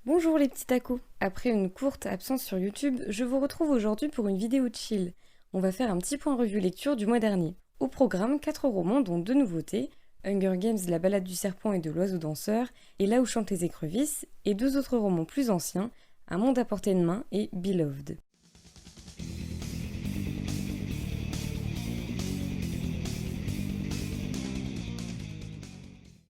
Bonjour les petits tacos. Après une courte absence sur YouTube, je vous retrouve aujourd'hui pour une vidéo chill. On va faire un petit point revue lecture du mois dernier. Au programme, 4 romans dont 2 nouveautés, Hunger Games, La balade du serpent et de l'oiseau danseur, et Là où chantent les écrevisses, et 2 autres romans plus anciens, Un monde à portée de main et Beloved.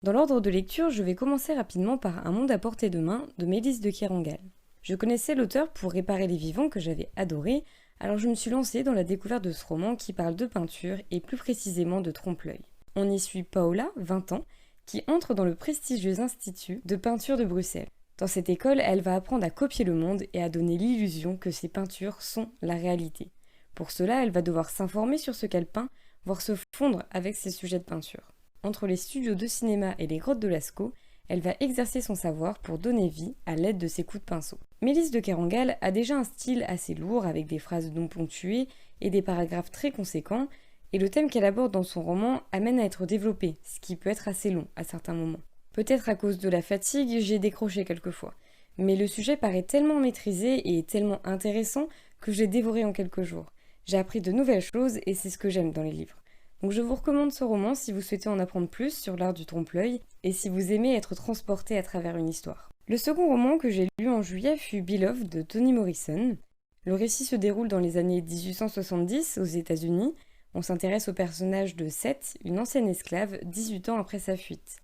Dans l'ordre de lecture, je vais commencer rapidement par Un monde à portée de main de Mélisse de Kerangal. Je connaissais l'auteur pour Réparer les vivants que j'avais adoré, alors je me suis lancée dans la découverte de ce roman qui parle de peinture et plus précisément de trompe-l'œil. On y suit Paola, 20 ans, qui entre dans le prestigieux institut de peinture de Bruxelles. Dans cette école, elle va apprendre à copier le monde et à donner l'illusion que ses peintures sont la réalité. Pour cela, elle va devoir s'informer sur ce qu'elle peint, voire se fondre avec ses sujets de peinture. Entre les studios de cinéma et les grottes de Lascaux, elle va exercer son savoir pour donner vie à l'aide de ses coups de pinceau. Mélisse de Kerangal a déjà un style assez lourd avec des phrases non ponctuées et des paragraphes très conséquents, et le thème qu'elle aborde dans son roman amène à être développé, ce qui peut être assez long à certains moments. Peut-être à cause de la fatigue, j'ai décroché quelquefois, mais le sujet paraît tellement maîtrisé et tellement intéressant que je l'ai dévoré en quelques jours. J'ai appris de nouvelles choses et c'est ce que j'aime dans les livres. Donc je vous recommande ce roman si vous souhaitez en apprendre plus sur l'art du trompe-l'œil et si vous aimez être transporté à travers une histoire. Le second roman que j'ai lu en juillet fut Beloved de Toni Morrison. Le récit se déroule dans les années 1870 aux États-Unis. On s'intéresse au personnage de Seth, une ancienne esclave, 18 ans après sa fuite.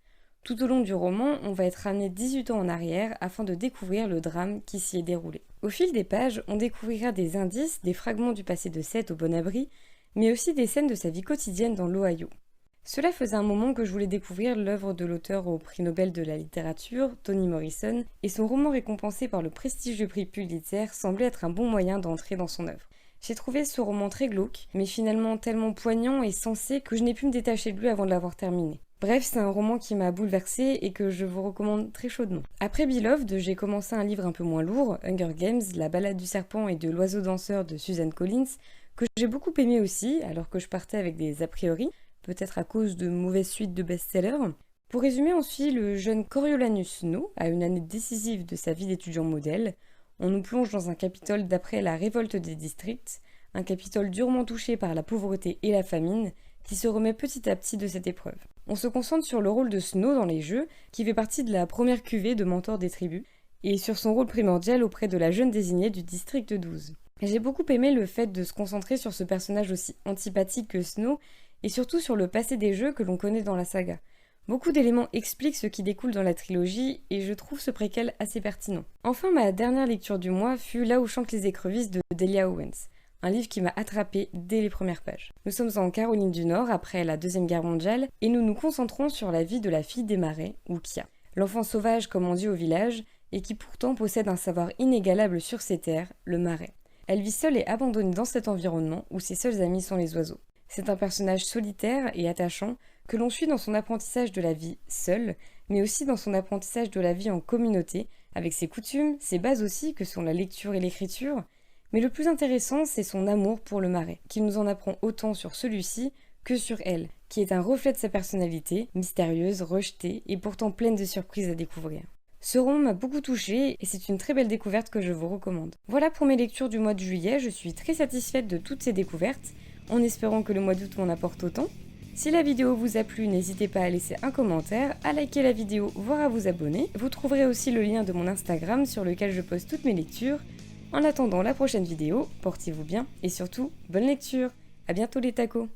Tout au long du roman, on va être amené 18 ans en arrière afin de découvrir le drame qui s'y est déroulé. Au fil des pages, on découvrira des indices, des fragments du passé de Seth au bon abri, mais aussi des scènes de sa vie quotidienne dans l'Ohio. Cela faisait un moment que je voulais découvrir l'œuvre de l'auteur au prix Nobel de la littérature, Toni Morrison, et son roman récompensé par le prestigieux prix Pulitzer semblait être un bon moyen d'entrer dans son œuvre. J'ai trouvé ce roman très glauque, mais finalement tellement poignant et sensé que je n'ai pu me détacher de lui avant de l'avoir terminé. Bref, c'est un roman qui m'a bouleversée et que je vous recommande très chaudement. Après Beloved, j'ai commencé un livre un peu moins lourd, Hunger Games, La balade du serpent et de l'oiseau danseur de Suzanne Collins, que j'ai beaucoup aimé aussi, alors que je partais avec des a priori, peut-être à cause de mauvaises suites de best-sellers. Pour résumer, on suit le jeune Coriolanus Snow à une année décisive de sa vie d'étudiant modèle. On nous plonge dans un Capitole d'après la révolte des districts, un Capitole durement touché par la pauvreté et la famine, qui se remet petit à petit de cette épreuve. On se concentre sur le rôle de Snow dans les jeux, qui fait partie de la première cuvée de mentors des tribus, et sur son rôle primordial auprès de la jeune désignée du district 12. J'ai beaucoup aimé le fait de se concentrer sur ce personnage aussi antipathique que Snow, et surtout sur le passé des jeux que l'on connaît dans la saga. Beaucoup d'éléments expliquent ce qui découle dans la trilogie, et je trouve ce préquel assez pertinent. Enfin, ma dernière lecture du mois fut Là où chantent les écrevisses de Delia Owens, un livre qui m'a attrapée dès les premières pages. Nous sommes en Caroline du Nord, après la Deuxième Guerre mondiale, et nous nous concentrons sur la vie de la fille des marais, ou Kia. L'enfant sauvage, comme on dit au village, et qui pourtant possède un savoir inégalable sur ses terres, le marais. Elle vit seule et abandonnée dans cet environnement où ses seuls amis sont les oiseaux. C'est un personnage solitaire et attachant que l'on suit dans son apprentissage de la vie seule, mais aussi dans son apprentissage de la vie en communauté, avec ses coutumes, ses bases aussi, que sont la lecture et l'écriture. Mais le plus intéressant, c'est son amour pour le marais, qui nous en apprend autant sur celui-ci que sur elle, qui est un reflet de sa personnalité, mystérieuse, rejetée et pourtant pleine de surprises à découvrir. Ce roman m'a beaucoup touchée et c'est une très belle découverte que je vous recommande. Voilà pour mes lectures du mois de juillet, je suis très satisfaite de toutes ces découvertes, en espérant que le mois d'août m'en apporte autant. Si la vidéo vous a plu, n'hésitez pas à laisser un commentaire, à liker la vidéo, voire à vous abonner. Vous trouverez aussi le lien de mon Instagram sur lequel je poste toutes mes lectures. En attendant la prochaine vidéo, portez-vous bien et surtout, bonne lecture. À bientôt les tacos.